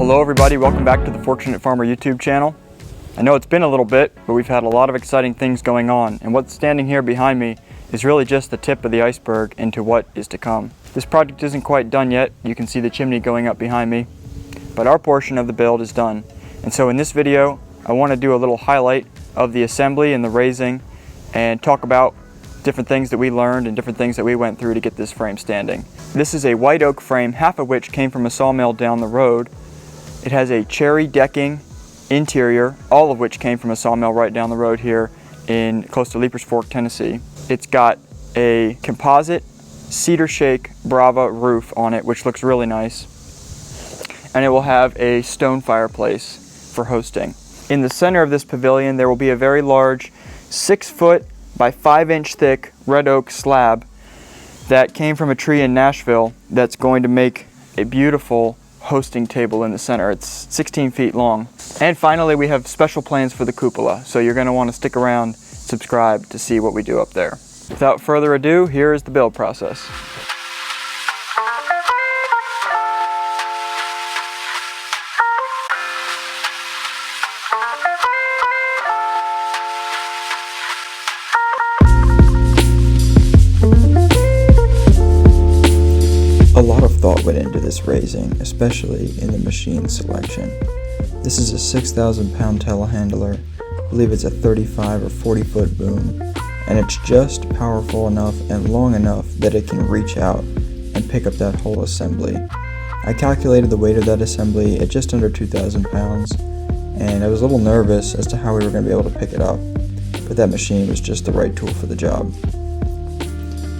Hello everybody, welcome back to the Fortunate Farmer YouTube channel. I know it's been a little bit, but we've had a lot of exciting things going on, and what's standing here behind me is really just the tip of the iceberg into what is to come. This project isn't quite done yet. You can see the chimney going up behind me, but our portion of the build is done. And so in this video, I want to do a little highlight of the assembly and the raising and talk about different things that we learned and different things that we went through to get this frame standing. This is a white oak frame, half of which came from a sawmill down the road. It has a cherry decking interior, all of which came from a sawmill right down the road here in close to Leiper's Fork, Tennessee. It's got a composite cedar shake Brava roof on it, which looks really nice. And it will have a stone fireplace for hosting. In the center of this pavilion, there will be a very large 6-foot by 5-inch thick red oak slab that came from a tree in Nashville that's going to make a beautiful hosting table in the center. It's 16 feet long. And finally, we have special plans for the cupola, so you're going to want to stick around, subscribe to see what we do up there. Without further ado, here is the build process. A lot of thought went into this raising, especially in the machine selection. This is a 6,000 pound telehandler. I believe it's a 35 or 40 foot boom, and it's just powerful enough and long enough that it can reach out and pick up that whole assembly. I calculated the weight of that assembly at just under 2,000 pounds, and I was a little nervous as to how we were going to be able to pick it up, but that machine was just the right tool for the job.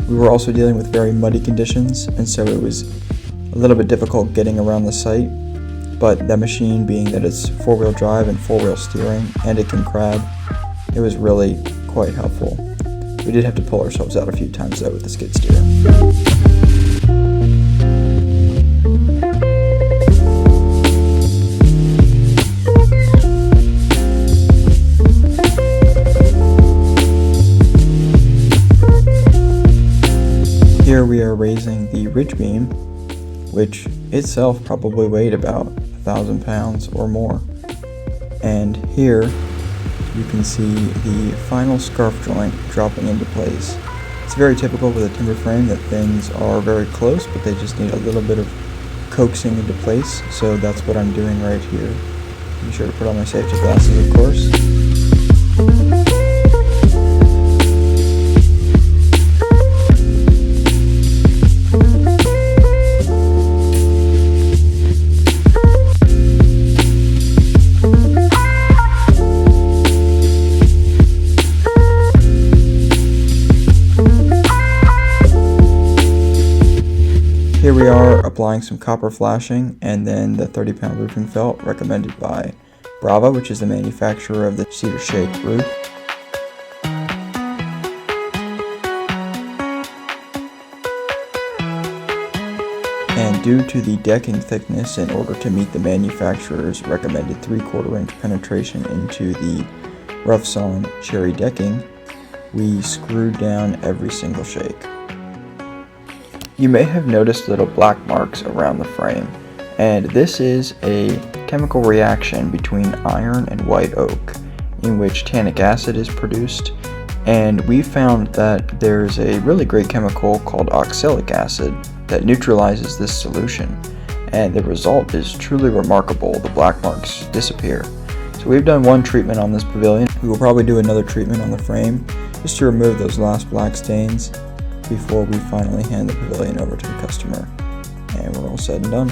We were also dealing with very muddy conditions, and so it was a little bit difficult getting around the site, but that machine, being that it's 4-wheel drive and 4-wheel steering, and it can crab, it was really quite helpful. We did have to pull ourselves out a few times though with the skid steer. Here we are raising the ridge beam, which itself probably weighed about 1,000 pounds or more. And here you can see the final scarf joint dropping into place. It's very typical with a timber frame that things are very close, but they just need a little bit of coaxing into place. So that's what I'm doing right here. Be sure to put on my safety glasses, of course. Here we are applying some copper flashing and then the 30-pound roofing felt recommended by Brava, which is the manufacturer of the cedar shake roof. And due to the decking thickness, in order to meet the manufacturer's recommended 3/4 inch penetration into the rough sawn cherry decking, we screwed down every single shake. You may have noticed little black marks around the frame, and this is a chemical reaction between iron and white oak in which tannic acid is produced, and we found that there's a really great chemical called oxalic acid that neutralizes this solution, and the result is truly remarkable. The black marks disappear. So we've done one treatment on this pavilion. We will probably do another treatment on the frame just to remove those last black stains before we finally hand the pavilion over to the customer, and we're all said and done.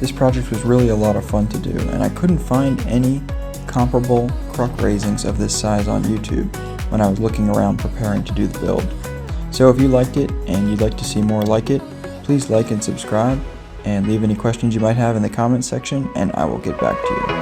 This project was really a lot of fun to do, and I couldn't find any comparable Cruck raisings of this size on YouTube when I was looking around preparing to do the build. So if you liked it and you'd like to see more like it, please like and subscribe, and leave any questions you might have in the comment section, and I will get back to you.